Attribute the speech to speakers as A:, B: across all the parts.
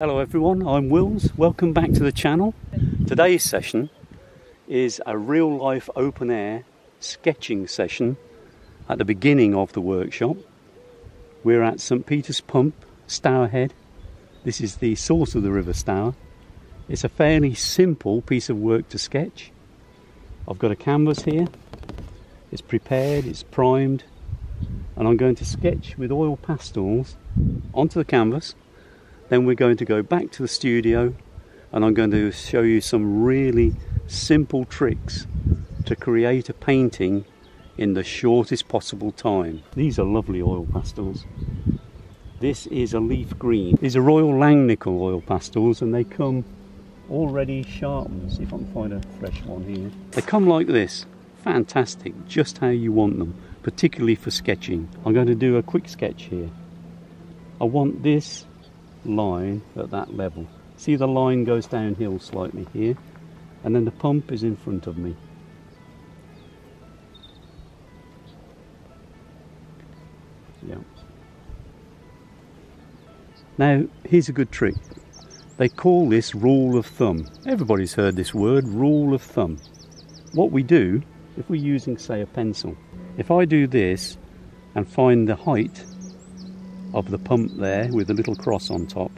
A: Hello everyone, I'm Wills. Welcome back to the channel. Today's session is a real life open air sketching session at the beginning of the workshop. We're at St Peter's Pump, Stourhead. This is the source of the River Stour. It's a fairly simple piece of work to sketch. I've got a canvas here. It's prepared, it's primed, and I'm going to sketch with oil pastels onto the canvas. Then we're going to go back to the studio and I'm going to show you some really simple tricks to create a painting in the shortest possible time. These are lovely oil pastels. This is a leaf green. These are Royal Langnickel oil pastels and they come already sharpened. See if I can find a fresh one here. They come like this. Fantastic, just how you want them, particularly for sketching. I'm going to do a quick sketch here. I want this line at that level. See, the line goes downhill slightly here, and then the pump is in front of me. Yeah. Now here's a good trick. They call this rule of thumb. Everybody's heard this word, rule of thumb. What we do, if we're using, say, a pencil, if I do this and find the height of the pump there with a little cross on top,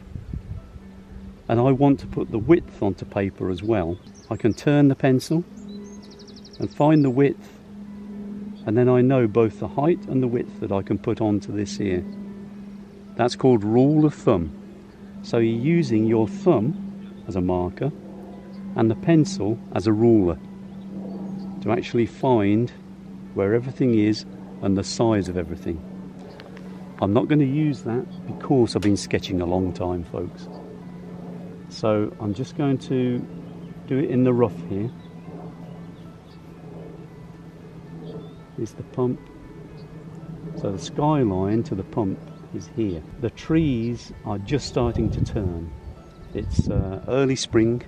A: and I want to put the width onto paper as well, I can turn the pencil and find the width, and then I know both the height and the width that I can put onto this here. That's called rule of thumb. So you're using your thumb as a marker and the pencil as a ruler to actually find where everything is and the size of everything. I'm not going to use that because I've been sketching a long time, folks. So I'm just going to do it in the rough here. Here's the pump. So the skyline to the pump is here. The trees are just starting to turn. It's early spring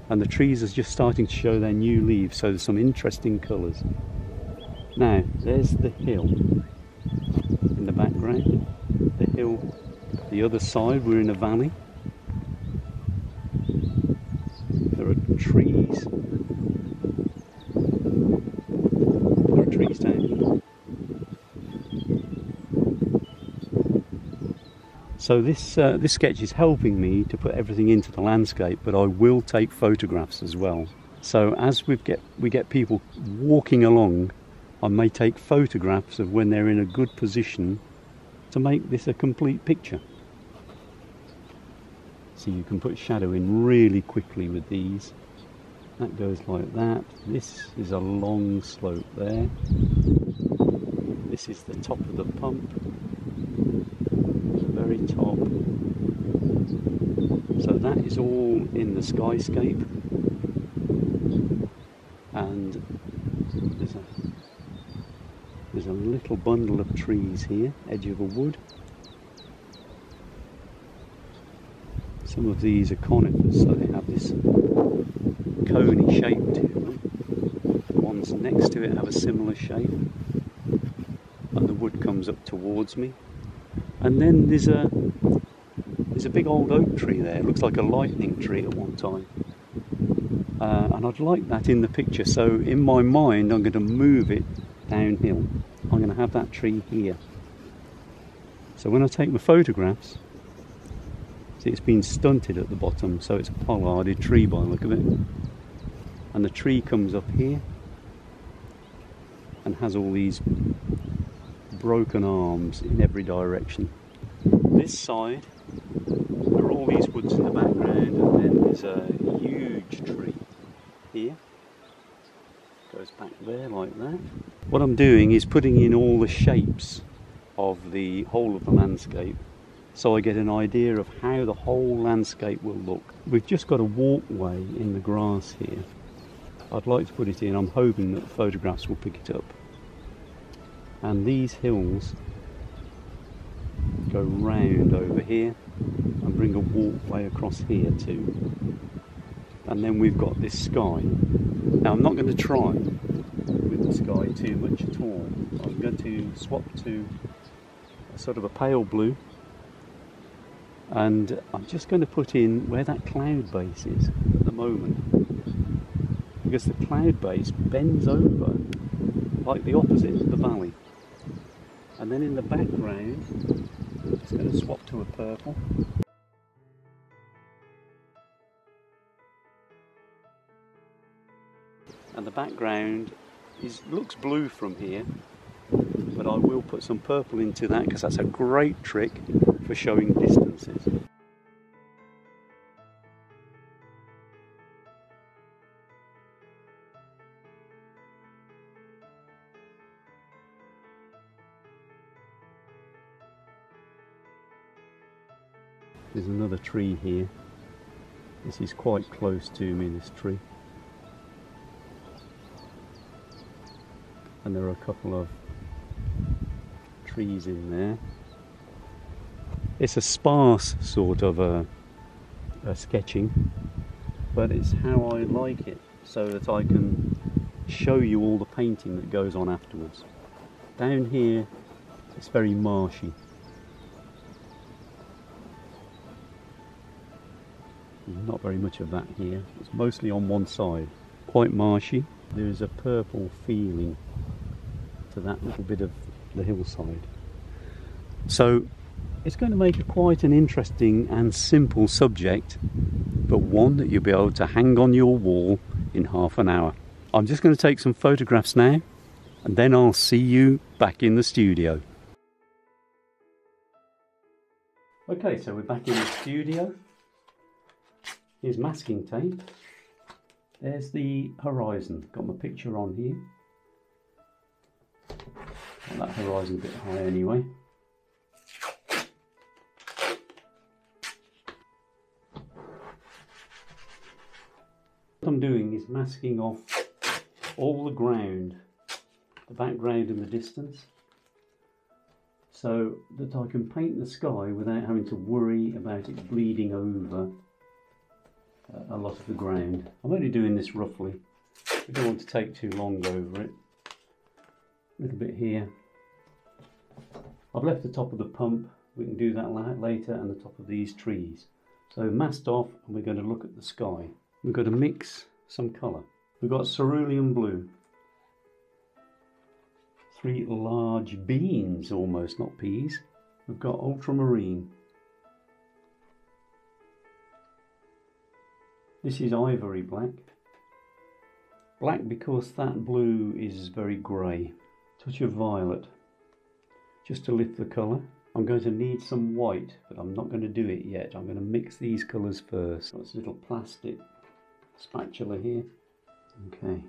A: and the trees are just starting to show their new leaves, so there's some interesting colours. Now there's the hill in the background, the hill, the other side we're in a valley. There are trees. There are trees down here. So this sketch is helping me to put everything into the landscape, but I will take photographs as well. So as we get people walking along, I may take photographs of when they're in a good position to make this a complete picture. So you can put shadow in really quickly with these. That goes like that. This is a long slope there. This is the top of the pump. The very top. So that is all in the skyscape. And there's a little bundle of trees here, edge of a wood. Some of these are conifers, so they have this coney shape to them. The ones next to it have a similar shape. And the wood comes up towards me. And then there's a big old oak tree there. It looks like a lightning tree at one time. And I'd like that in the picture, so in my mind I'm going to move it downhill. I'm going to have that tree here. So when I take my photographs, see, it's been stunted at the bottom, so it's a pollarded tree by the look of it. And the tree comes up here and has all these broken arms in every direction. This side, there are all these woods in the background, and then there's a huge tree here. Goes back there like that. What I'm doing is putting in all the shapes of the whole of the landscape, so I get an idea of how the whole landscape will look. We've just got a walkway in the grass here. I'd like to put it in. I'm hoping that the photographs will pick it up. And these hills go round over here and bring a walkway across here too. And then we've got this sky. Now I'm not going to try with the sky too much at all. I'm going to swap to a sort of a pale blue And I'm just going to put in where that cloud base is at the moment, because the cloud base bends over like the opposite of the valley. And then in the background, I'm just going to swap to a purple. And the background looks blue from here, but I will put some purple into that because that's a great trick for showing distances. There's another tree here. This is quite close to me, this tree. And there are a couple of trees in there. It's a sparse sort of a sketching, but it's how I like it, so that I can show you all the painting that goes on afterwards. Down here it's very marshy. Not very much of that here. It's mostly on one side. Quite marshy. There is a purple feeling to that little bit of the hillside. So it's going to make quite an interesting and simple subject, but one that you'll be able to hang on your wall in half an hour. I'm just going to take some photographs now, and then I'll see you back in the studio. Okay, so we're back in the studio. Here's masking tape. There's the horizon. Got my picture on here. Got that horizon a bit high anyway. What I'm doing is masking off all the ground, the background and the distance, so that I can paint the sky without having to worry about it bleeding over a lot of the ground. I'm only doing this roughly. We don't want to take too long over it. A little bit here. I've left the top of the pump. We can do that later, and the top of these trees. So masked off, and we're going to look at the sky. We've got to mix some colour. We've got cerulean blue. 3 large beans, almost, not peas. We've got ultramarine. This is ivory black. Black because that blue is very grey. Touch of violet, just to lift the colour. I'm going to need some white, but I'm not going to do it yet. I'm going to mix these colours first. Got this little plastic spatula here. Okay.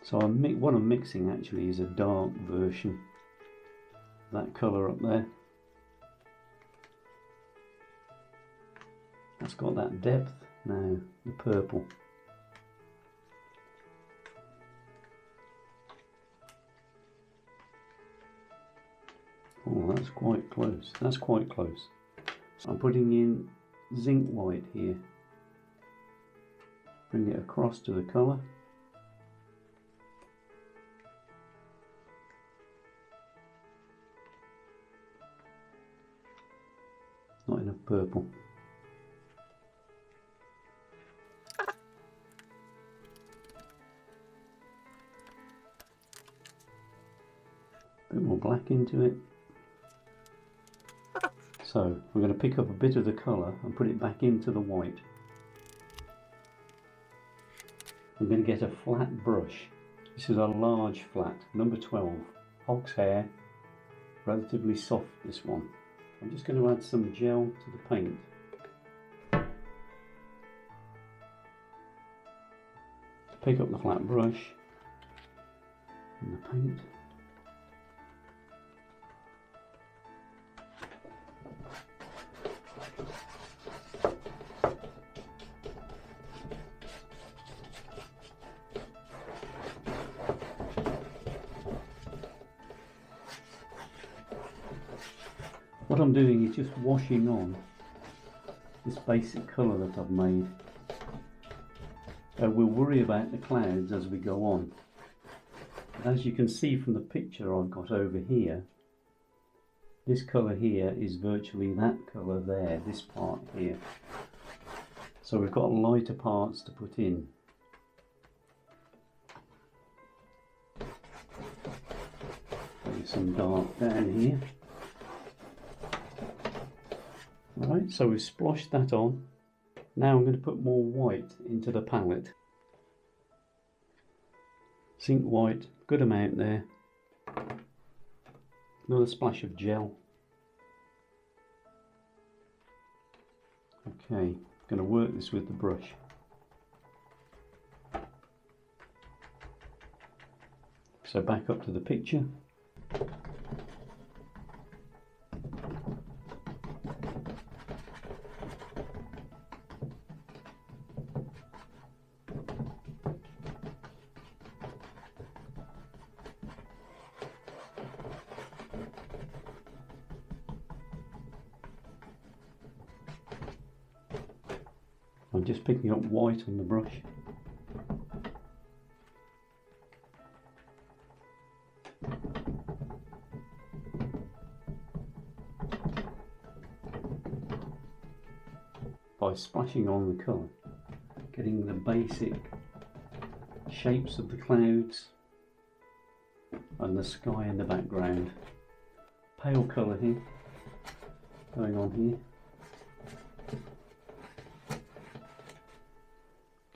A: So what I'm mixing actually is a dark version. That colour up there. That's got that depth now, the purple. Oh, that's quite close. That's quite close. So I'm putting in zinc white here. Bring it across to the colour. Not enough purple. A bit more black into it. So we're going to pick up a bit of the colour and put it back into the white. I'm going to get a flat brush. This is a large flat, number 12. Hog's hair, relatively soft this one. I'm just going to add some gel to the paint. Pick up the flat brush and the paint. What I'm doing is just washing on this basic colour that I've made. We'll worry about the clouds as we go on. As you can see from the picture I've got over here, this colour here is virtually that colour there, this part here. So we've got lighter parts to put in. There's some dark down here. Alright, so we've sploshed that on. Now I'm going to put more white into the palette. Zinc white, good amount there. Another splash of gel. Okay, I'm going to work this with the brush. So back up to the picture. I'm just picking up white on the brush. By splashing on the colour, getting the basic shapes of the clouds and the sky in the background. Pale colour here, going on here.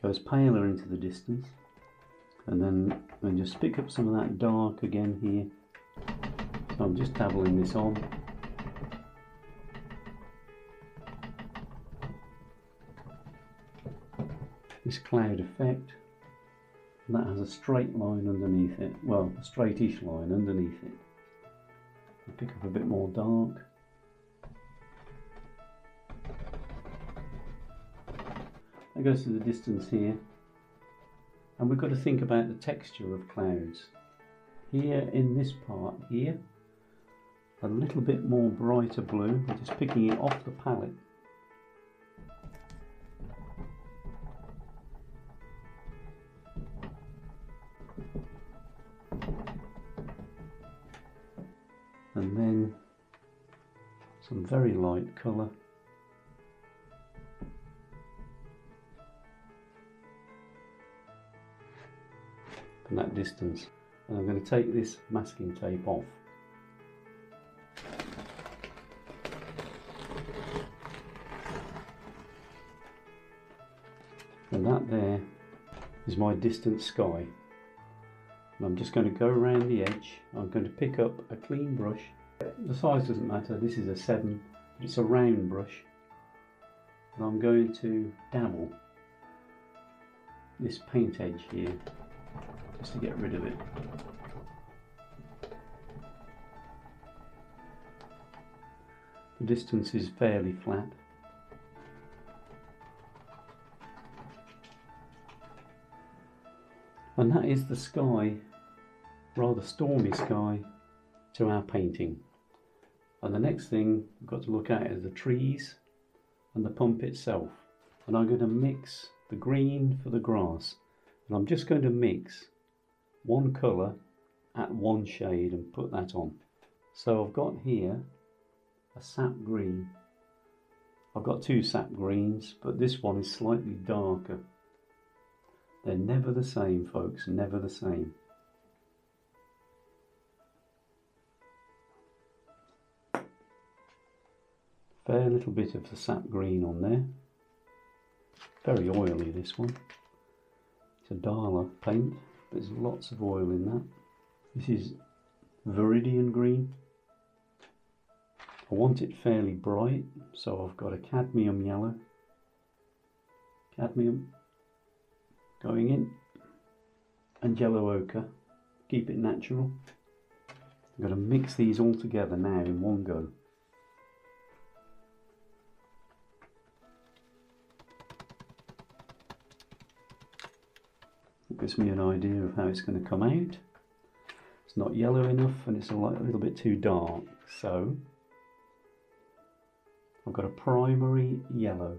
A: Goes paler into the distance, and then just pick up some of that dark again here. So I'm just dabbling this on. This cloud effect, and that has a straight line underneath it, well, a straightish line underneath it. I'll pick up a bit more dark. That goes to the distance here, and we've got to think about the texture of clouds. Here in this part here, a little bit more brighter blue. I'm just picking it off the palette. And then some very light colour. From that distance, and I'm going to take this masking tape off. And that there is my distant sky. And I'm just going to go around the edge. I'm going to pick up a clean brush. The size doesn't matter, this is a 7, but it's a round brush. And I'm going to dabble this paint edge here, just to get rid of it. The distance is fairly flat. And that is the sky, rather stormy sky, to our painting. And the next thing we've got to look at is the trees and the pump itself. And I'm going to mix the green for the grass. And I'm just going to mix one colour at one shade and put that on. So I've got here a sap green. I've got two sap greens, but this one is slightly darker. They're never the same, folks, never the same. Fair little bit of the sap green on there. Very oily, this one. It's a Dala paint, but there's lots of oil in that. This is Viridian green. I want it fairly bright, so I've got a cadmium yellow. Cadmium going in, and yellow ochre. Keep it natural. I'm going to mix these all together now in one go. It gives me an idea of how it's going to come out. It's not yellow enough and it's a little bit too dark, so I've got a primary yellow.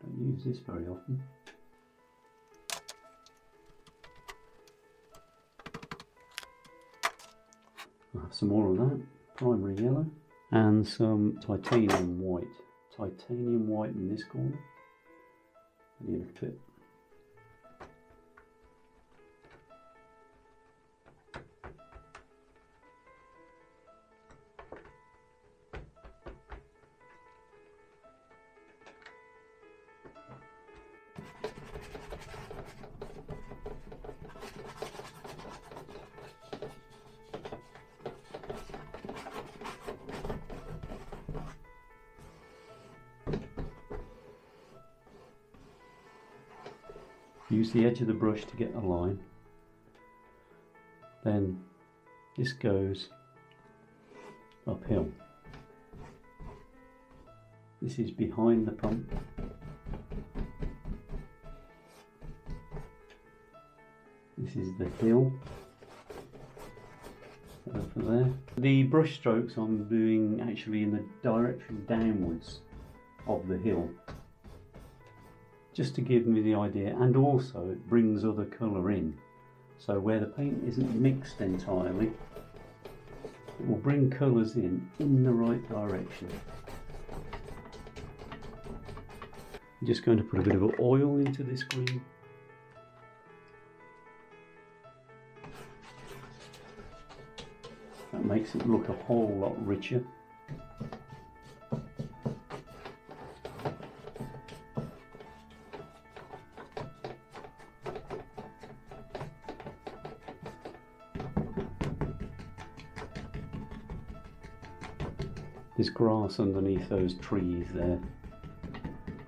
A: Don't use this very often. I'll have some more of that, primary yellow, and some titanium white. Titanium white in this corner, and a little bit. Use the edge of the brush to get a line. Then this goes uphill. This is behind the pump. This is the hill over there. The brush strokes I'm doing actually in the direction downwards of the hill, just to give me the idea, and also it brings other colour in. So where the paint isn't mixed entirely, it will bring colours in the right direction. I'm just going to put a bit of oil into this green. That makes it look a whole lot richer. There's grass underneath those trees there,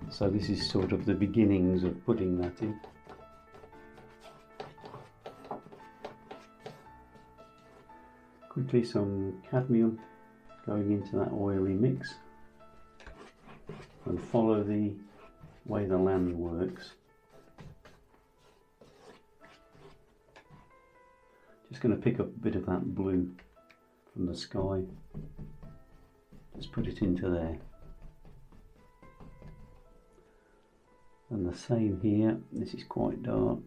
A: so this is sort of the beginnings of putting that in. Quickly some cadmium going into that oily mix, and follow the way the land works. Just going to pick up a bit of that blue from the sky. Just put it into there. And the same here, this is quite dark.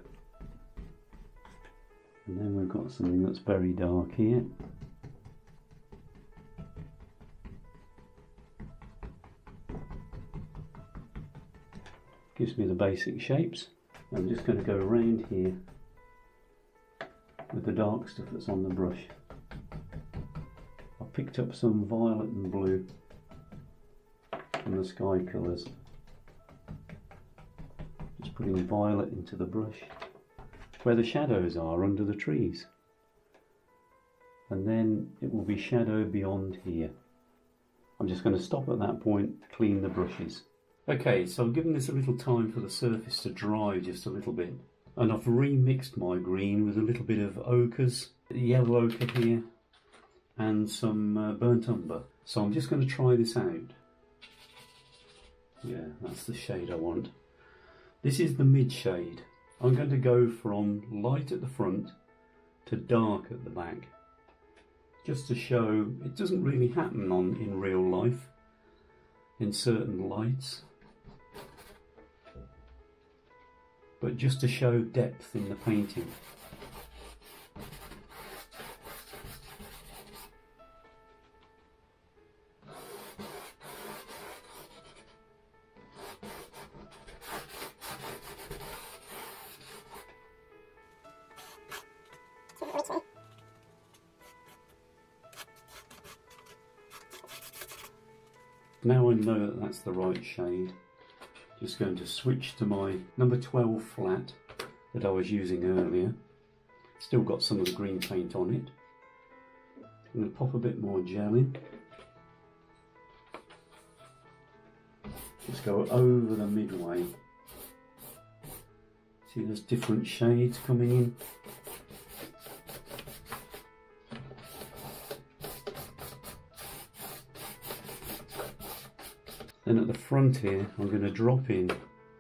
A: And then we've got something that's very dark here. Gives me the basic shapes. I'm just going to go around here with the dark stuff that's on the brush. Picked up some violet and blue from the sky colours. Just putting violet into the brush where the shadows are under the trees, and then it will be shadow beyond here. I'm just going to stop at that point, clean the brushes. Okay, so I've given this a little time for the surface to dry just a little bit, and I've remixed my green with a little bit of ochres, yellow ochre here, and some burnt umber. So I'm just going to try this out. Yeah, that's the shade I want. This is the mid shade. I'm going to go from light at the front to dark at the back, just to show it doesn't really happen in real life in certain lights, but just to show depth in the painting. Now I know that that's the right shade, just going to switch to my number 12 flat that I was using earlier. Still got some of the green paint on it. I'm going to pop a bit more gel in. Just go over the midway. See, there's different shades coming in. Then at the front here, I'm going to drop in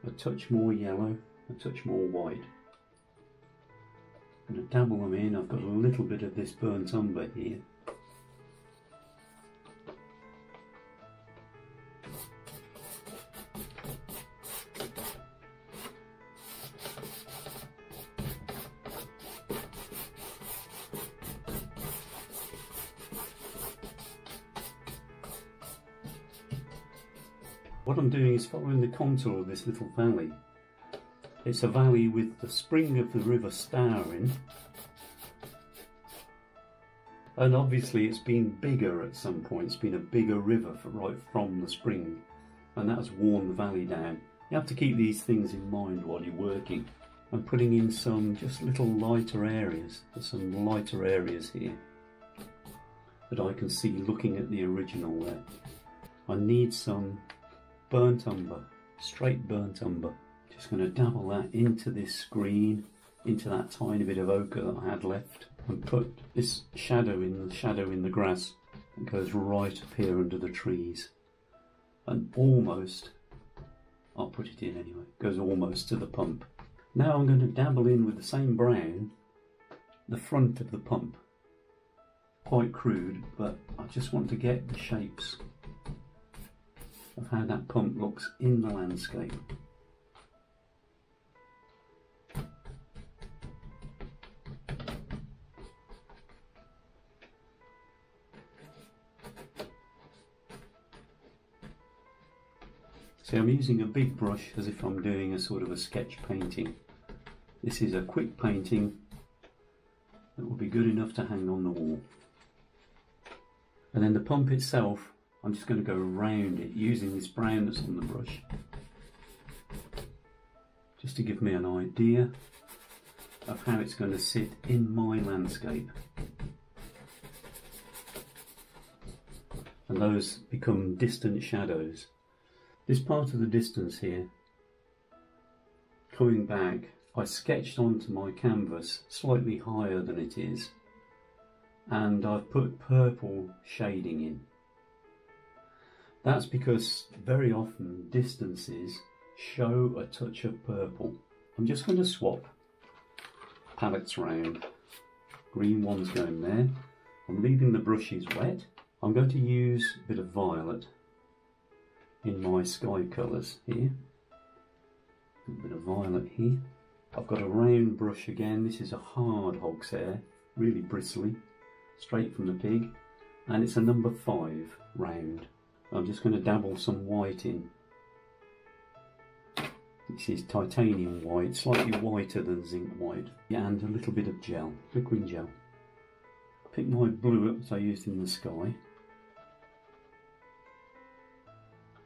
A: a touch more yellow, a touch more white. I'm going to dabble them in. I've got a little bit of this burnt umber here. What I'm doing is following the contour of this little valley. It's a valley with the spring of the river Stour in. And obviously it's been bigger at some point. It's been a bigger river right from the spring. And that's worn the valley down. You have to keep these things in mind while you're working. I'm putting in some just little lighter areas. There's some lighter areas here that I can see looking at the original there. I need some burnt umber, straight burnt umber. Just going to dabble that into this green, into that tiny bit of ochre that I had left, and put this shadow in the grass that goes right up here under the trees. And almost, I'll put it in anyway, goes almost to the pump. Now I'm going to dabble in with the same brown the front of the pump. Quite crude, but I just want to get the shapes of how that pump looks in the landscape. See, I'm using a big brush as if I'm doing a sort of a sketch painting. This is a quick painting that will be good enough to hang on the wall. And then the pump itself, I'm just going to go around it using this brown that's on the brush, just to give me an idea of how it's going to sit in my landscape. And those become distant shadows. This part of the distance here, coming back, I sketched onto my canvas slightly higher than it is, and I've put purple shading in. That's because very often distances show a touch of purple. I'm just going to swap palettes round. Green one's going there. I'm leaving the brushes wet. I'm going to use a bit of violet in my sky colours here. A bit of violet here. I've got a round brush again. This is a hard hog's hair, really bristly, straight from the pig, and it's a number 5 round. I'm just going to dabble some white in. This is titanium white, slightly whiter than zinc white, and a little bit of gel, liquid gel. Pick my blue up that I used in the sky.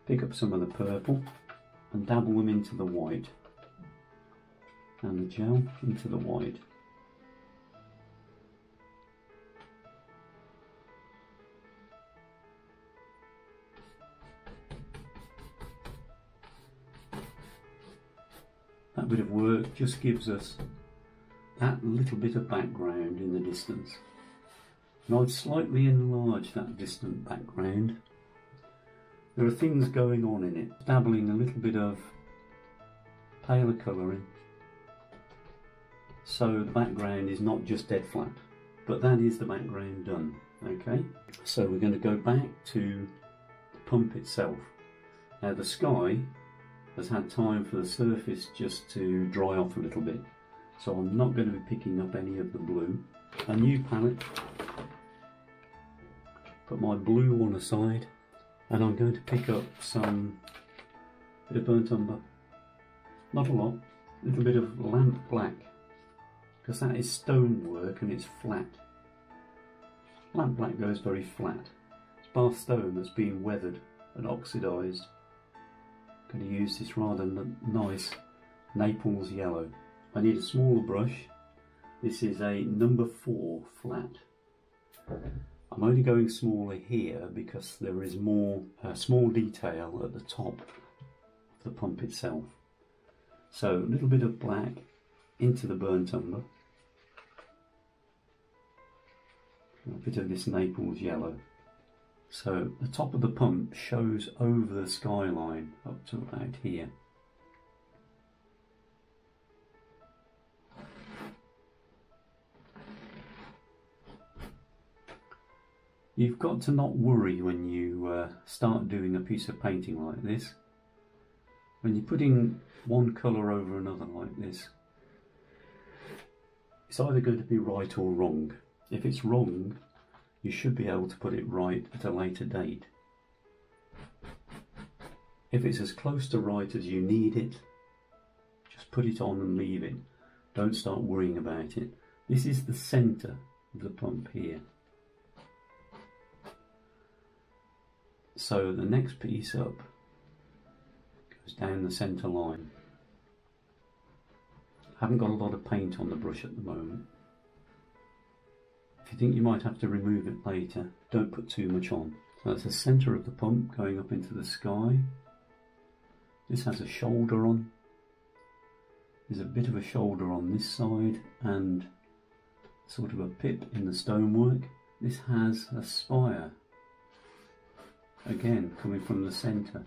A: Pick up some of the purple and dabble them into the white, and the gel into the white. That bit of work just gives us that little bit of background in the distance. And I've slightly enlarged that distant background. There are things going on in it, dabbling a little bit of paler colouring, so the background is not just dead flat, but that is the background done. Okay, so we're going to go back to the pump itself. Now the sky has had time for the surface just to dry off a little bit, so I'm not going to be picking up any of the blue. A new palette, put my blue one aside, and I'm going to pick up some bit of burnt umber, not a lot, a little bit of lamp black, because that is stonework and it's flat. Lamp black goes very flat. It's Bath stone that's been weathered and oxidised. I'm going to use this rather nice Naples yellow. I need a smaller brush. This is a number 4 flat. I'm only going smaller here because there is more small detail at the top of the pump itself. So a little bit of black into the burnt umber, a bit of this Naples yellow. So the top of the pump shows over the skyline up to about here. You've got to not worry when you start doing a piece of painting like this. When you're putting one colour over another like this, it's either going to be right or wrong. If it's wrong, you should be able to put it right at a later date. If it's as close to right as you need it, just put it on and leave it. Don't start worrying about it. This is the centre of the pump here. So the next piece up goes down the centre line. I haven't got a lot of paint on the brush at the moment. If you think you might have to remove it later, don't put too much on. So that's the centre of the pump going up into the sky. This has a shoulder on. There's a bit of a shoulder on this side and sort of a pip in the stonework. This has a spire, again coming from the centre.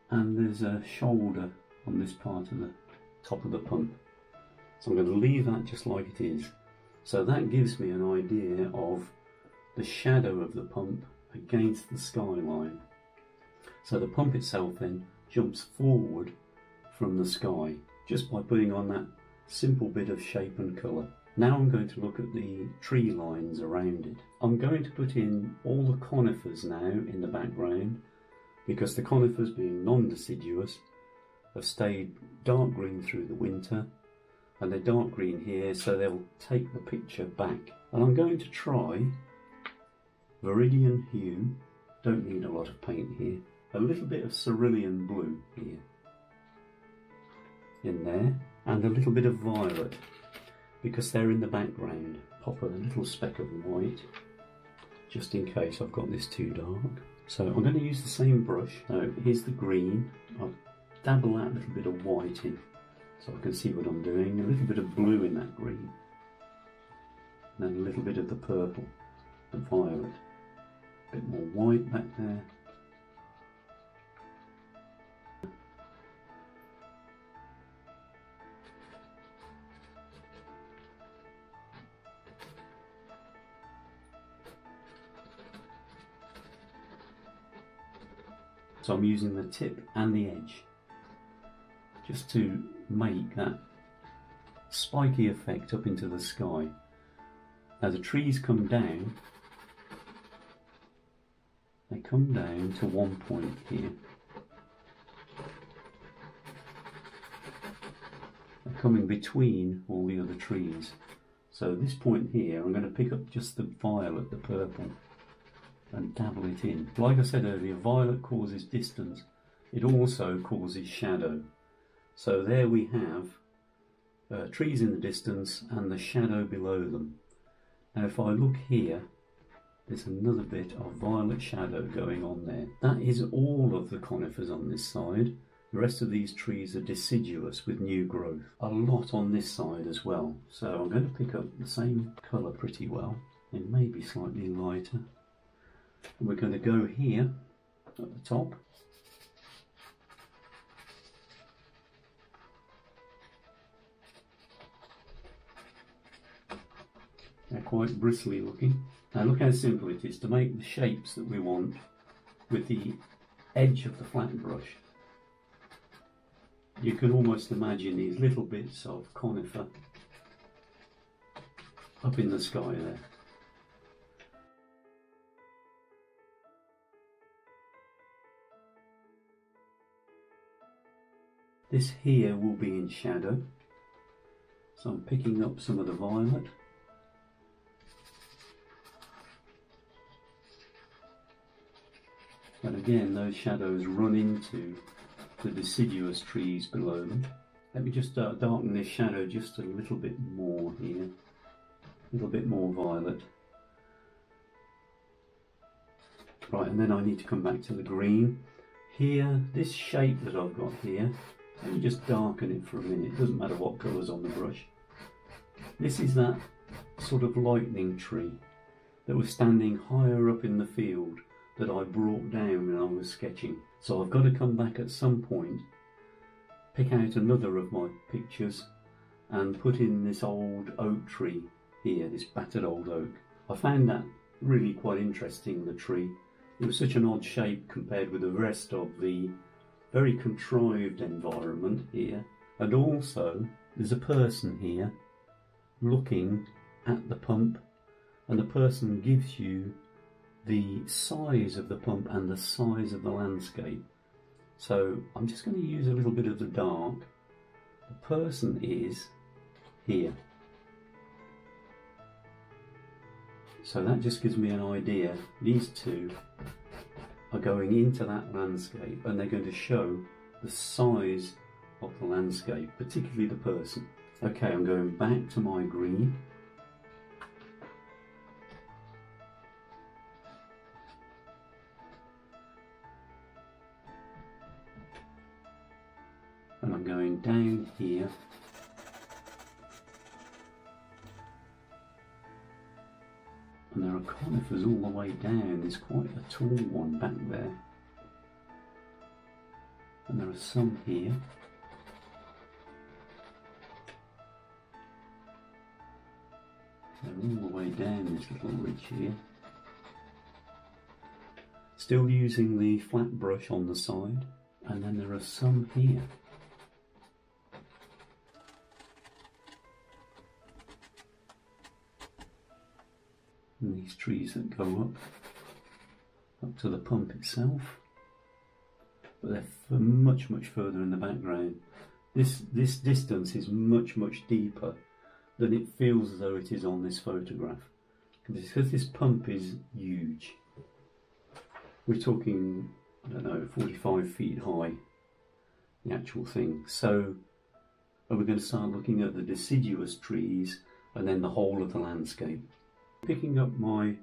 A: And there's a shoulder on this part of the top of the pump. So I'm going to leave that just like it is. So that gives me an idea of the shadow of the pump against the skyline. So the pump itself then jumps forward from the sky just by putting on that simple bit of shape and colour. Now I'm going to look at the tree lines around it. I'm going to put in all the conifers now in the background, because the conifers, being non-deciduous, have stayed dark green through the winter, and they're dark green here, so they'll take the picture back. And I'm going to try Viridian Hue, don't need a lot of paint here, a little bit of Cerulean Blue here, in there, and a little bit of Violet, because they're in the background. Pop a little speck of white, just in case I've got this too dark. So I'm going to use the same brush. So here's the green. I'll dabble that little bit of white in so I can see what I'm doing. A little bit of blue in that green. And then a little bit of the purple, the violet. A bit more white back there. So I'm using the tip and the edge just to make that spiky effect up into the sky. Now the trees come down, they come down to one point here. They're coming between all the other trees. So this point here, I'm going to pick up just the violet, the purple, and dabble it in. Like I said earlier, violet causes distance. It also causes shadow. So there we have trees in the distance and the shadow below them. Now if I look here, there's another bit of violet shadow going on there. That is all of the conifers on this side. The rest of these trees are deciduous with new growth. A lot on this side as well. So I'm going to pick up the same colour pretty well. It may be slightly lighter. And we're going to go here at the top. They're quite bristly looking. Now look how simple it is to make the shapes that we want with the edge of the flat brush. You can almost imagine these little bits of conifer up in the sky there. This here will be in shadow, so I'm picking up some of the violet. And again, those shadows run into the deciduous trees below them. Let me just darken this shadow just a little bit more here, a little bit more violet. Right, and then I need to come back to the green. Here, this shape that I've got here, let me just darken it for a minute, it doesn't matter what colour's on the brush. This is that sort of lightning tree that was standing higher up in the field that I brought down when I was sketching. So I've got to come back at some point, pick out another of my pictures and put in this old oak tree here, this battered old oak. I found that really quite interesting, the tree, It was such an odd shape compared with the rest of the very contrived environment here. And also there's a person here looking at the pump, and the person gives you the size of the pump and the size of the landscape. So I'm just going to use a little bit of the dark. The person is here. So that just gives me an idea. These two are going into that landscape and they're going to show the size of the landscape, particularly the person. Okay, I'm going back to my green. And I'm going down here. And there are conifers all the way down. There's quite a tall one back there. And there are some here. They're all the way down this little ridge here. Still using the flat brush on the side. And then there are some here. And these trees that go up to the pump itself, but they're much further in the background. This distance is much deeper than it feels as though it is on this photograph, because this pump is huge. We're talking, I don't know, 45 feet high, the actual thing. So we're going to start looking at the deciduous trees and then the whole of the landscape. Picking up my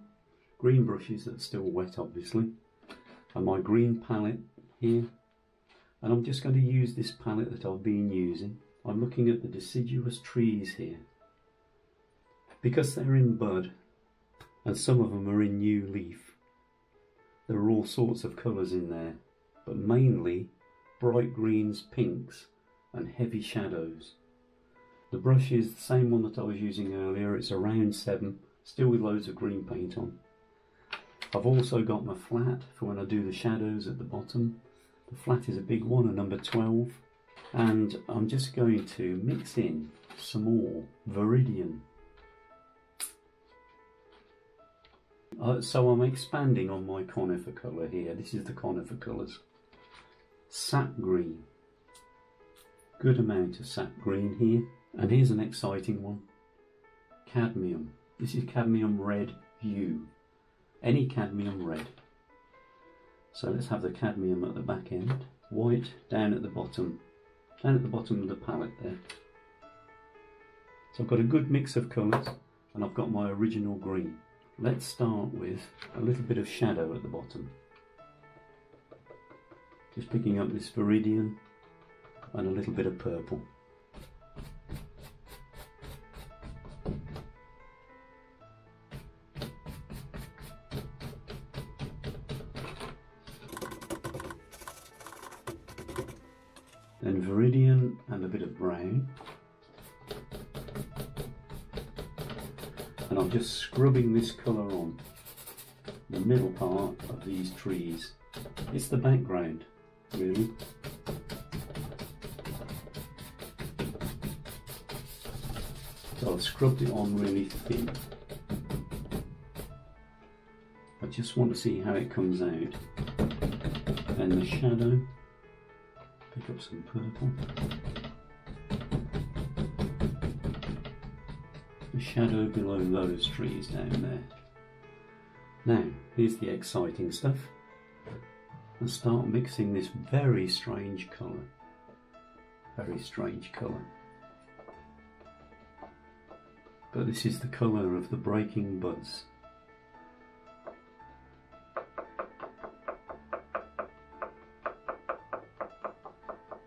A: green brushes that are still wet obviously, and my green palette here, and I'm just going to use this palette that I've been using. I'm looking at the deciduous trees here. Because they're in bud and some of them are in new leaf, there are all sorts of colours in there, but mainly bright greens, pinks and heavy shadows. The brush is the same one that I was using earlier. It's a round 7. Still with loads of green paint on. I've also got my flat for when I do the shadows at the bottom. The flat is a big one, a number 12. And I'm just going to mix in some more Viridian. So I'm expanding on my conifer colour here. This is the conifer colours. Sap green. Good amount of sap green here. And here's an exciting one. Cadmium. This is cadmium red hue. Any cadmium red. So let's have the cadmium at the back end. White down at the bottom. Down at the bottom of the palette there. So I've got a good mix of colours and I've got my original green. Let's start with a little bit of shadow at the bottom. Just picking up this Viridian and a little bit of purple. Then Viridian and a bit of brown. And I'm just scrubbing this colour on the middle part of these trees. It's the background, really. So I've scrubbed it on really thin. I just want to see how it comes out. Then the shadow. Pick up some purple. The shadow below those trees down there. Now, here's the exciting stuff. And start mixing this very strange colour. Very strange colour. But this is the colour of the breaking buds.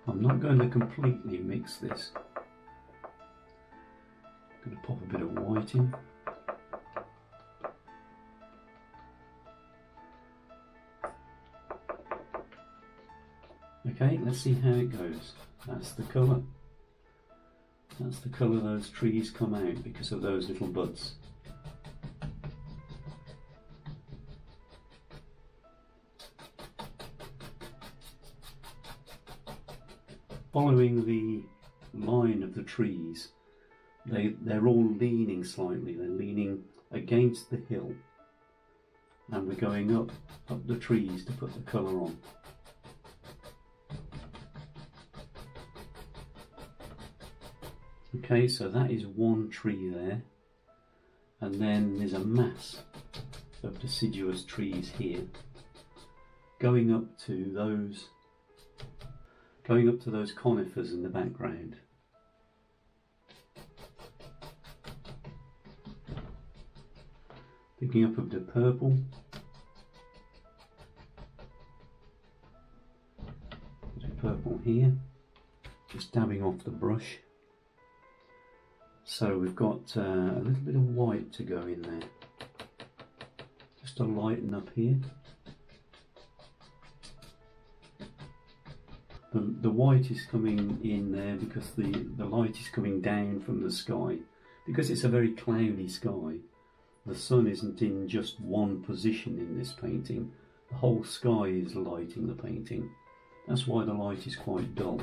A: I'm not going to completely mix this. I'm going to pop a bit of white in. Okay, let's see how it goes. That's the colour. That's the colour those trees come out because of those little buds. Following the line of the trees, they're all leaning slightly, they're leaning against the hill, and we're going up the trees to put the colour on. Okay, so that is one tree there, and then there's a mass of deciduous trees here going up to those conifers in the background. Picking up a bit of purple, here, just dabbing off the brush. So we've got a little bit of white to go in there, just to lighten up here. The white is coming in there because the light is coming down from the sky. Because it's a very cloudy sky, the sun isn't in just one position in this painting. The whole sky is lighting the painting. That's why the light is quite dull.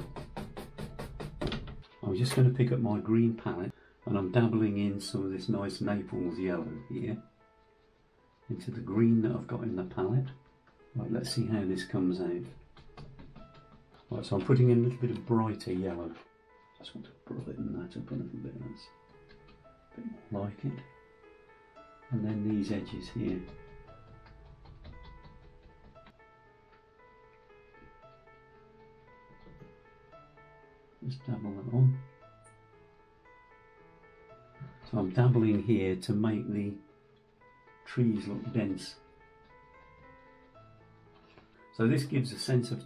A: I'm just going to pick up my green palette, and I'm dabbling in some of this nice Naples yellow here into the green that I've got in the palette. Right, let's see how this comes out. Right, so I'm putting in a little bit of brighter yellow. Just want to brighten that up a little bit. That's a bit more like it. And then these edges here. Just dabble that on. So I'm dabbling here to make the trees look dense. So this gives a sense of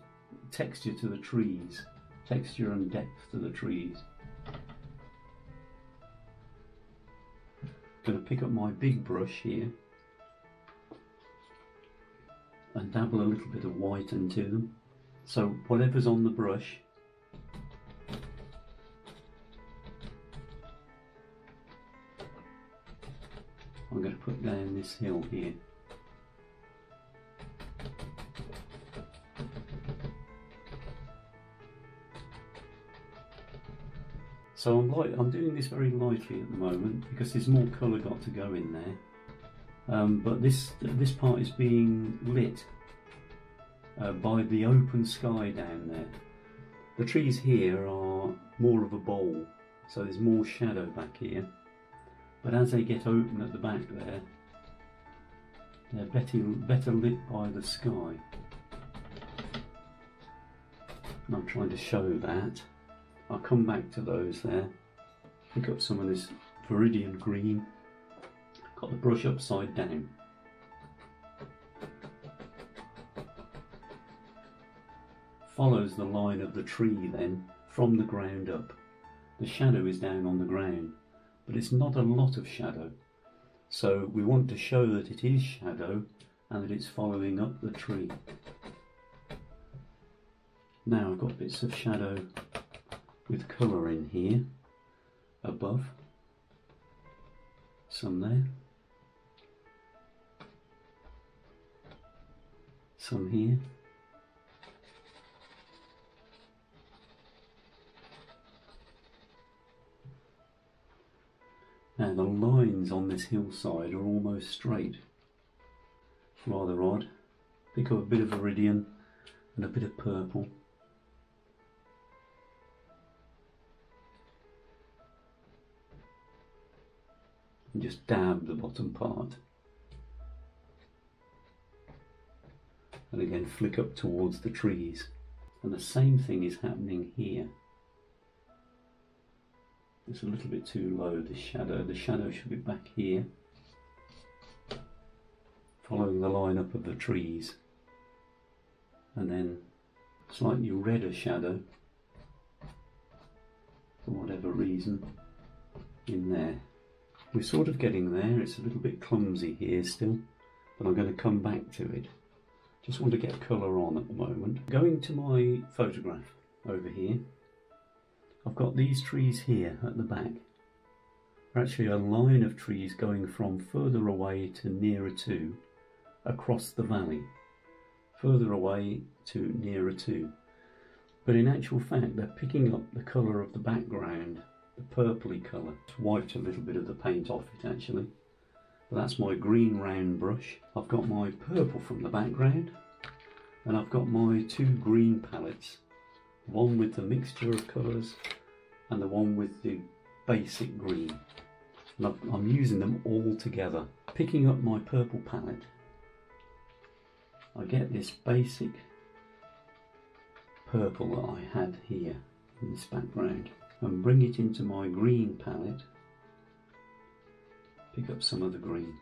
A: texture to the trees, texture and depth to the trees. I'm going to pick up my big brush here and dabble a little bit of white into them. So whatever's on the brush, I'm going to put down this hill here. So I'm doing this very lightly at the moment because there's more colour got to go in there. But this part is being lit by the open sky down there. The trees here are more of a bowl, so there's more shadow back here. But as they get open at the back there, they're better lit by the sky. And I'm trying to show that. I'll come back to those there. Pick up some of this Viridian green. Got the brush upside down. Follows the line of the tree then from the ground up. The shadow is down on the ground, but it's not a lot of shadow. So we want to show that it is shadow and that it's following up the tree. Now I've got bits of shadow with colour in here, above, some there, some here, now the lines on this hillside are almost straight, rather odd. Pick up a bit of Viridian and a bit of purple. And just dab the bottom part, and again flick up towards the trees, and the same thing is happening here. It's a little bit too low, the shadow should be back here, following the line up of the trees, and then slightly redder shadow for whatever reason in there. We're sort of getting there. It's a little bit clumsy here still, but I'm going to come back to it. Just want to get colour on at the moment. Going to my photograph over here, I've got these trees here at the back. They're actually a line of trees going from further away to nearer to, across the valley. Further away to nearer to. but in actual fact they're picking up the colour of the background, the purpley colour. It's wiped a little bit of the paint off it actually. But that's my green round brush. I've got my purple from the background, and I've got my two green palettes, one with the mixture of colours and the one with the basic green. And I'm using them all together. Picking up my purple palette, I get this basic purple that I had here in this background and bring it into my green palette. Pick up some of the green,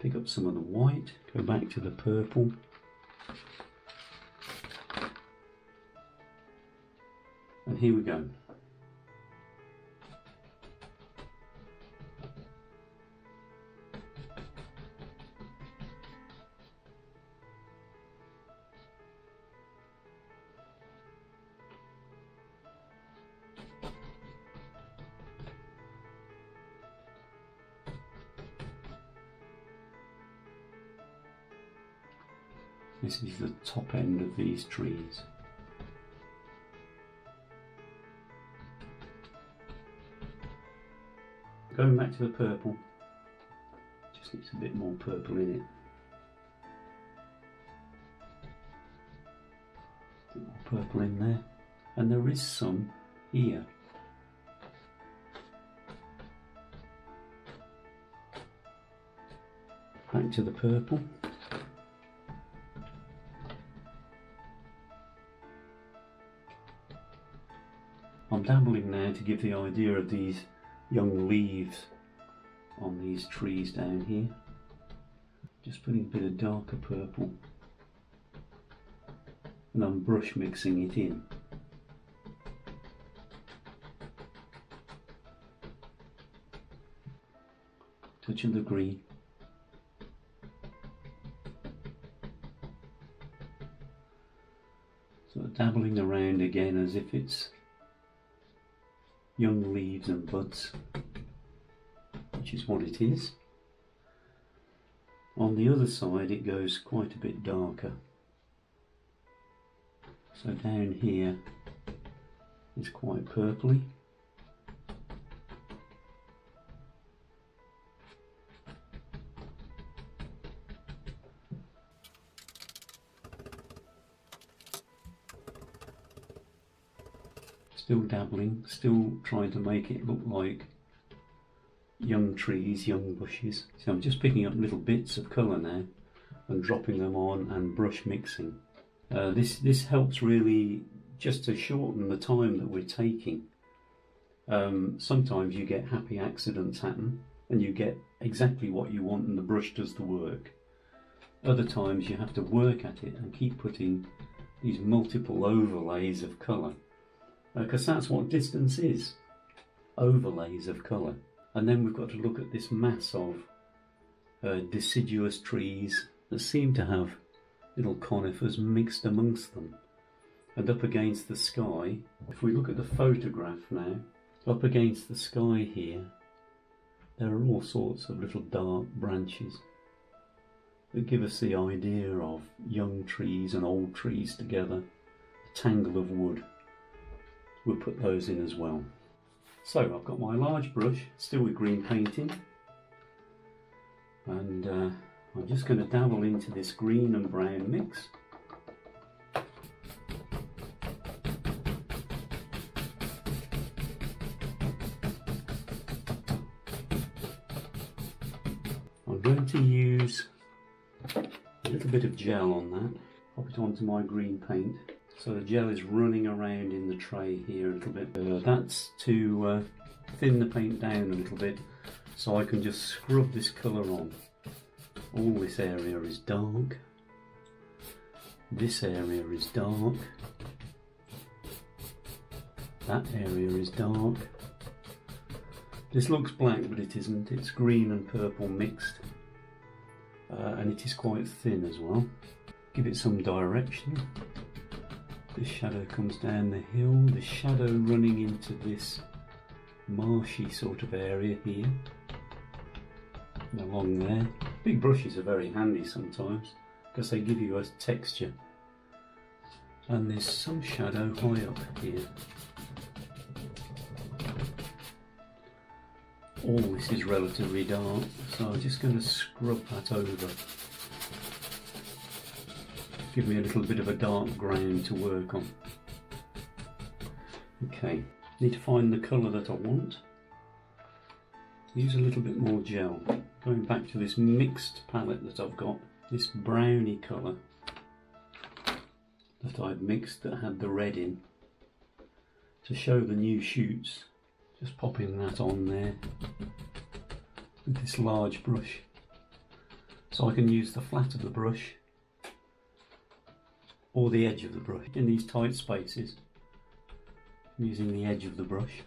A: pick up some of the white, go back to the purple, and here we go. This is the top end of these trees. Going back to the purple, just needs a bit more purple in it. A bit more purple in there, and there is some here. Back to the purple. I'm dabbling now to give the idea of these young leaves on these trees down here. Just putting a bit of darker purple, and I'm brush mixing it in. Touch of the green. Sort of dabbling around again as if it's young leaves and buds, which is what it is. On the other side it goes quite a bit darker. So down here is quite purpley. Still dabbling, still trying to make it look like young trees, young bushes. So I'm just picking up little bits of colour now and dropping them on and brush mixing. This helps really just to shorten the time that we're taking. Sometimes you get happy accidents happen and you get exactly what you want and the brush does the work. Other times you have to work at it and keep putting these multiple overlays of colour. Because that's what distance is, overlays of colour. And then we've got to look at this mass of deciduous trees that seem to have little conifers mixed amongst them. And up against the sky, if we look at the photograph now, up against the sky here, there are all sorts of little dark branches that give us the idea of young trees and old trees together, a tangle of wood. We'll put those in as well. So I've got my large brush, still with green painting, and I'm just going to dabble into this green and brown mix. I'm going to use a little bit of gel on that, pop it onto my green paint. So the gel is running around in the tray here a little bit. That's to thin the paint down a little bit so I can just scrub this colour on. All this area is dark. This area is dark. That area is dark. This looks black but it isn't. It's green and purple mixed. And it is quite thin as well. Give it some direction. This shadow comes down the hill, the shadow running into this marshy sort of area here, and along there. Big brushes are very handy sometimes because they give you a texture. And there's some shadow high up here. All this is relatively dark, so I'm just going to scrub that over. Give me a little bit of a dark ground to work on. Okay, need to find the colour that I want. Use a little bit more gel. Going back to this mixed palette that I've got, this browny colour that I'd mixed that had the red in, to show the new shoots. Just popping that on there with this large brush. So I can use the flat of the brush or the edge of the brush. In these tight spaces, I'm using the edge of the brush,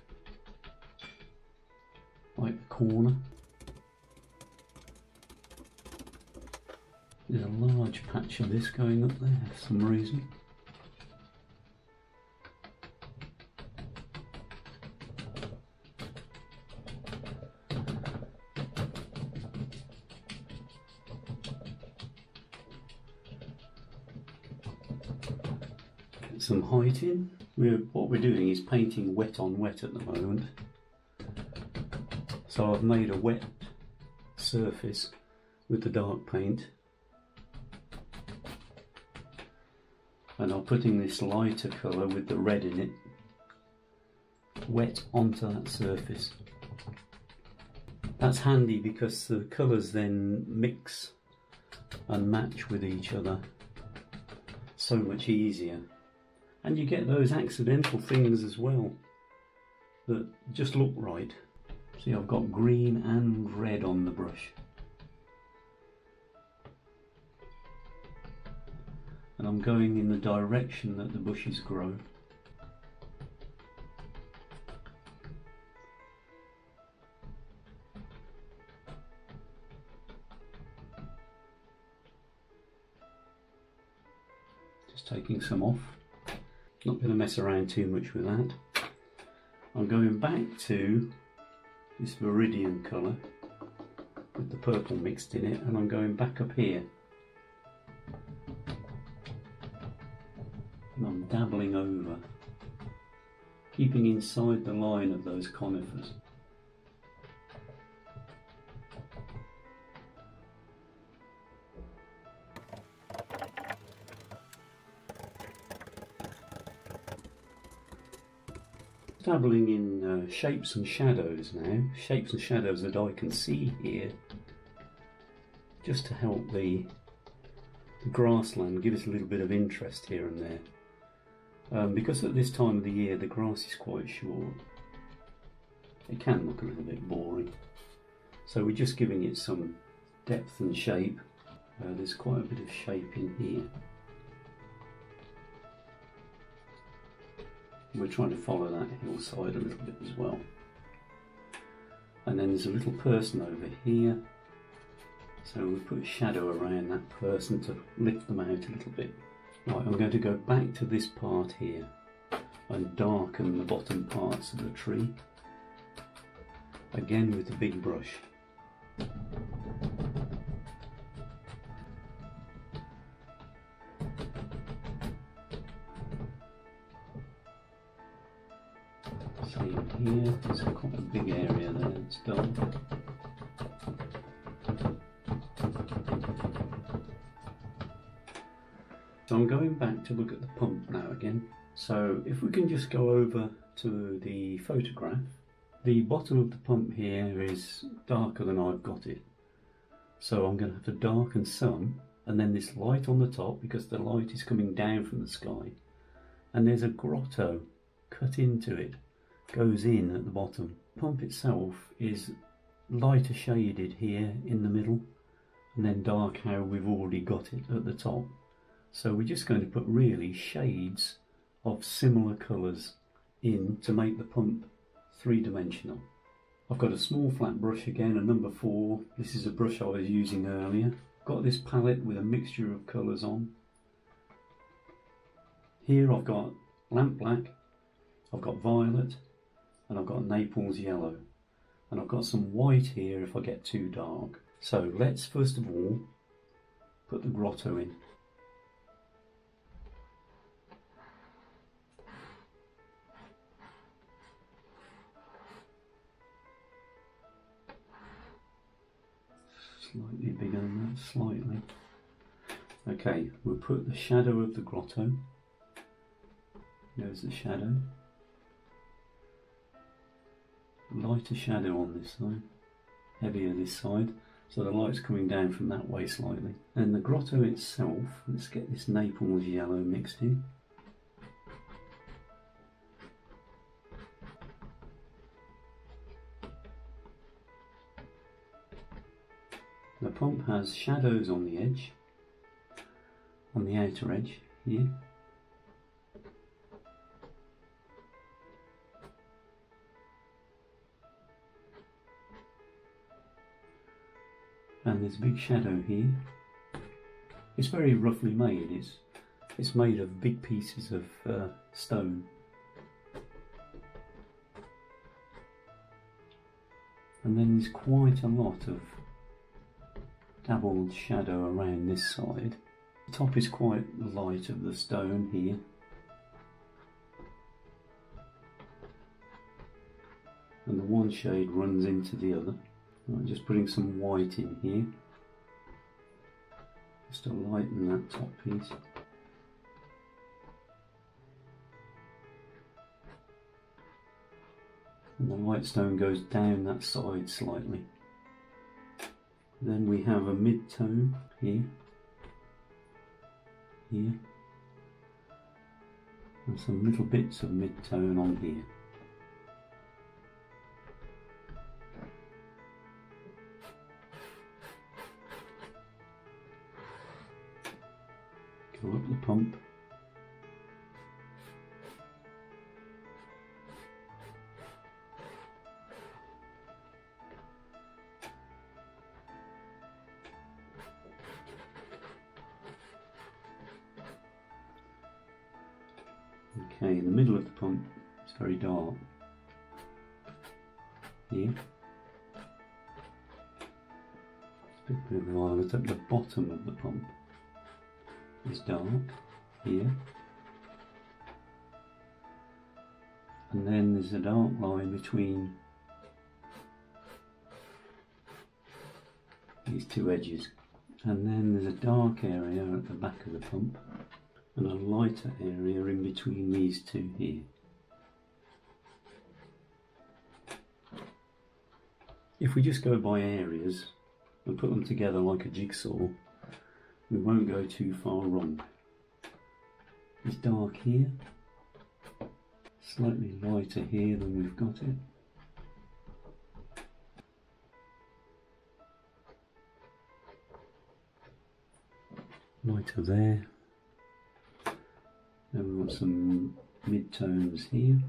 A: like the corner. There's a large patch of this going up there for some reason. Get some height in. What we're doing is painting wet on wet at the moment. So I've made a wet surface with the dark paint. And I'm putting this lighter colour with the red in it wet onto that surface. That's handy because the colours then mix and match with each other so much easier. And you get those accidental things as well that just look right. See, I've got green and red on the brush. And I'm going in the direction that the bushes grow. Just taking some off. Not going to mess around too much with that. I'm going back to this viridian colour with the purple mixed in it, and I'm going back up here. And I'm dabbling over, keeping inside the line of those conifers. Dabbling in shapes and shadows now, shapes and shadows that I can see here, just to help the grassland give us a little bit of interest here and there. Because at this time of the year the grass is quite short, it can look a little bit boring. So we're just giving it some depth and shape. There's quite a bit of shape in here. We're trying to follow that hillside a little bit as well. And then there's a little person over here. So we put a shadow around that person to lift them out a little bit. Right, I'm going to go back to this part here and darken the bottom parts of the tree. Again with the big brush. Same here, there's quite a big area there that's done. So I'm going back to look at the pump now again. So if we can just go over to the photograph, the bottom of the pump here is darker than I've got it. So I'm going to have to darken some, and then this light on the top, because the light is coming down from the sky, and there's a grotto cut into it, goes in at the bottom. The pump itself is lighter shaded here in the middle, and then dark how we've already got it at the top. So we're just going to put really shades of similar colours in to make the pump three-dimensional. I've got a small flat brush again, a number 4. This is a brush I was using earlier. Got this palette with a mixture of colours on. Here I've got lamp black, I've got violet, and I've got Naples yellow. And I've got some white here if I get too dark. So let's first of all put the grotto in. slightly. Okay, we'll put the shadow of the grotto. There's the shadow. Lighter shadow on this side, heavier this side, so the light's coming down from that way slightly. And the grotto itself, let's get this Naples yellow mixed in. The pump has shadows on the edge, on the outer edge here. And there's a big shadow here. It's very roughly made. It's made of big pieces of stone. And then there's quite a lot of dabbled shadow around this side. The top is quite light of the stone here. And the one shade runs into the other. Right, just putting some white in here, just to lighten that top piece. And the light stone goes down that side slightly. Then we have a mid-tone here, here, and some little bits of mid-tone on here. Go up the pump. Okay, in the middle of the pump, it's very dark. Here. It's a bit of violet at the bottom of the pump. It's dark here, and then there's a dark line between these two edges, and then there's a dark area at the back of the pump and a lighter area in between these two here. If we just go by areas and put them together like a jigsaw, we won't go too far wrong. It's dark here, slightly lighter here than we've got it. Lighter there. Then we want some mid-tones here.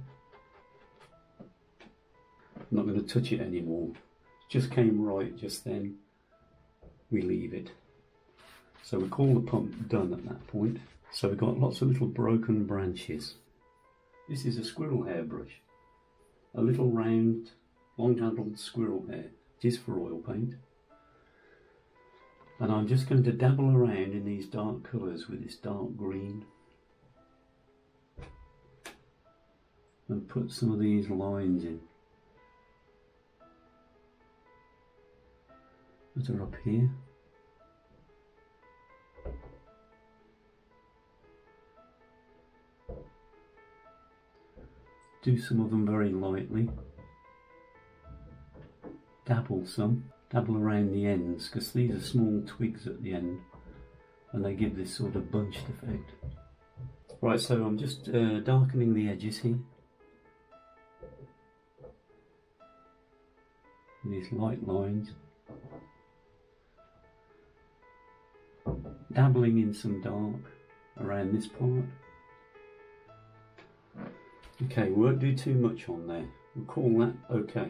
A: I'm not going to touch it anymore. It just came right just then. We leave it. So we call the pump done at that point. So we've got lots of little broken branches. This is a squirrel hair brush. A little round, long-handled squirrel hair. It is for oil paint. And I'm just going to dabble around in these dark colours with this dark green. And put some of these lines in. That are up here. Do some of them very lightly. Dabble some. Dabble around the ends, because these are small twigs at the end and they give this sort of bunched effect. Right, so I'm just darkening the edges here. These light lines. Dabbling in some dark around this part. Okay, we won't do too much on there. We'll call that okay.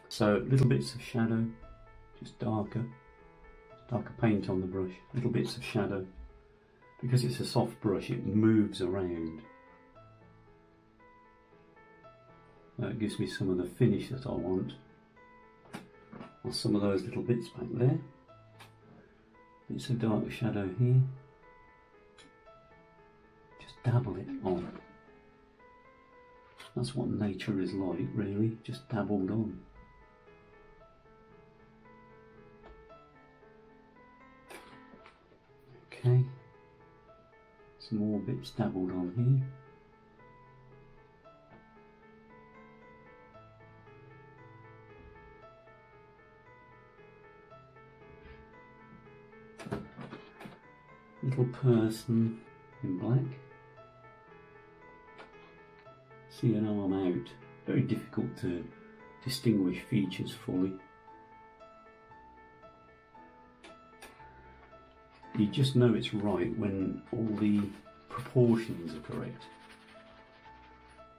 A: So little bits of shadow, just darker paint on the brush, little bits of shadow. Because it's a soft brush, it moves around. That gives me some of the finish that I want. Or some of those little bits back there. Bits of dark shadow here. Just dabble it on. That's what nature is like, really, just dabbled on. Okay, some more bits dabbled on here. Little person in black. See an arm out. Very difficult to distinguish features fully. You just know it's right when all the proportions are correct.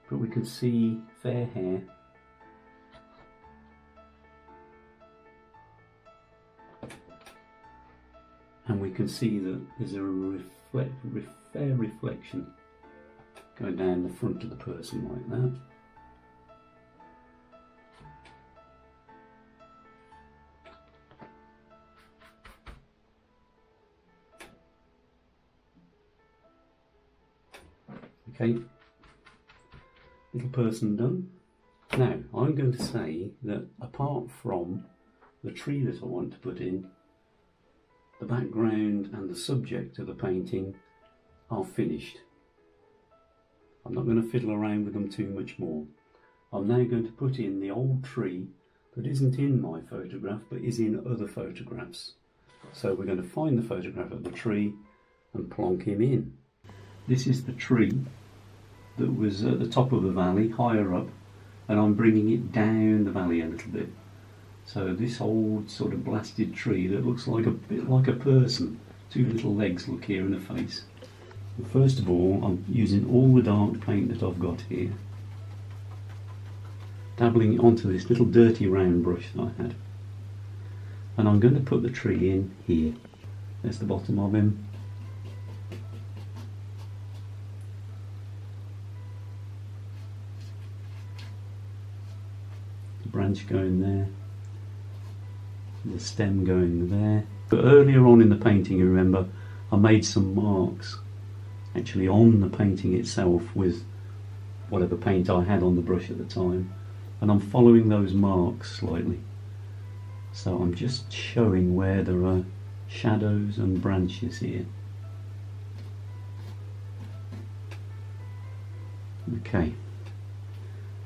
A: But we can see fair hair. And we can see that there's a fair reflection going down the front of the person like that. Okay, little person done. Now I'm going to say that apart from the tree that I want to put in, the background and the subject of the painting are finished. I'm not going to fiddle around with them too much more. I'm now going to put in the old tree that isn't in my photograph but is in other photographs. So we're going to find the photograph of the tree and plonk him in. This is the tree that was at the top of the valley, higher up, and I'm bringing it down the valley a little bit. So this old sort of blasted tree that looks like a bit like a person, two little legs look here and a face. First of all, I'm using all the dark paint that I've got here, dabbling it onto this little dirty round brush that I had, and I'm going to put the tree in here. There's the bottom of him. The branch going there, the stem going there. But earlier on in the painting, you remember, I made some marks actually on the painting itself with whatever paint I had on the brush at the time, and I'm following those marks slightly. So I'm just showing where there are shadows and branches here. Okay,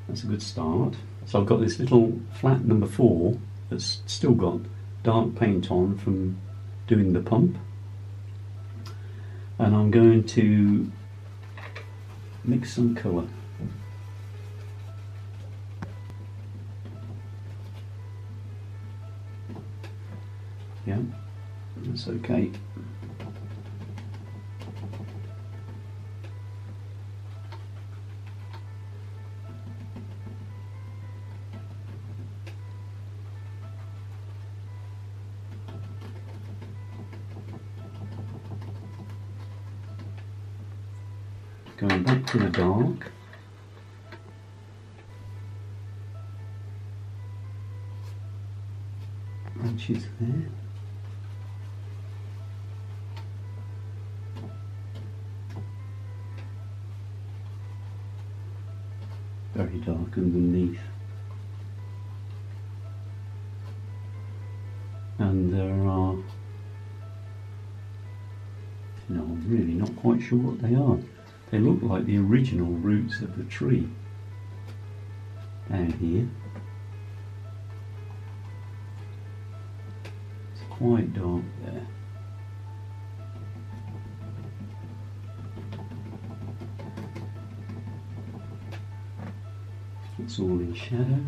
A: that's a good start. So I've got this little flat number 4 that's still got dark paint on from doing the pump, and I'm going to mix some colour. Yeah, that's okay. Going back to the dark. Branches there. Very dark underneath. And there are, I'm really not quite sure what they are. They look like the original roots of the tree down here. It's quite dark there. It's all in shadow.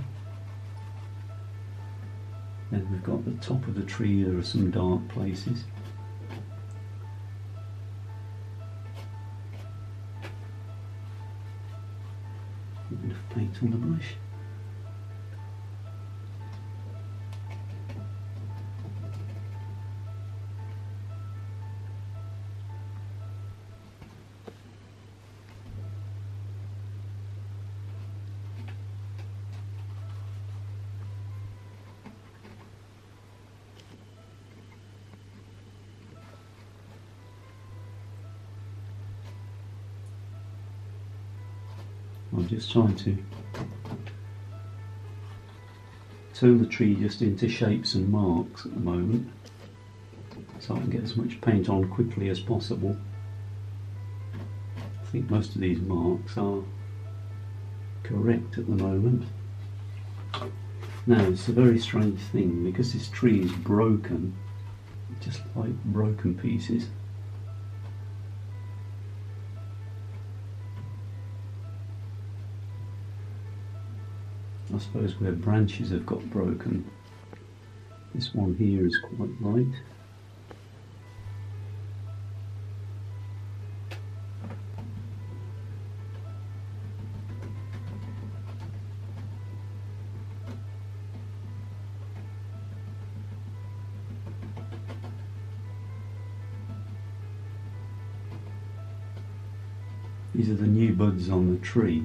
A: Then we've got the top of the tree, there are some dark places. Enough paint on the brush. I'm just trying to turn the tree just into shapes and marks at the moment. so I can get as much paint on quickly as possible. I think most of these marks are correct at the moment. Now it's a very strange thing, because this tree is broken, just like broken pieces. I suppose where branches have got broken. This one here is quite light. These are the new buds on the tree.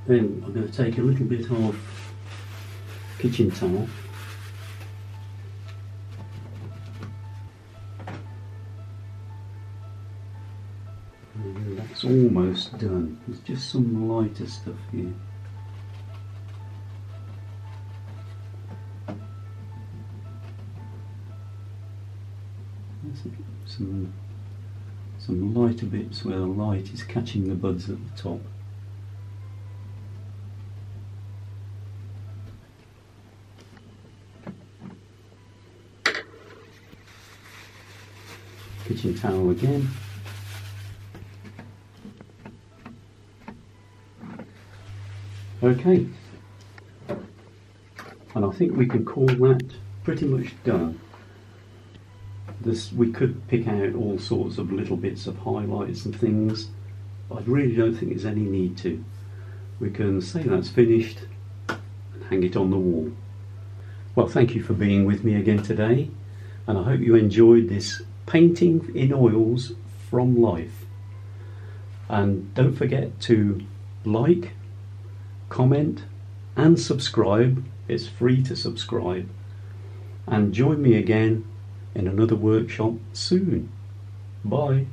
A: Then I'm going to take a little bit of kitchen towel and that's almost done. There's just some lighter stuff here. There's some lighter bits where the light is catching the buds at the top. Kitchen towel again. Okay, and I think we can call that pretty much done. We could pick out all sorts of little bits of highlights and things, but I really don't think there's any need to. We can say that's finished and hang it on the wall. Well, thank you for being with me again today, and I hope you enjoyed this painting in oils from life. And don't forget to like, comment and subscribe. It's free to subscribe, and join me again in another workshop soon. Bye.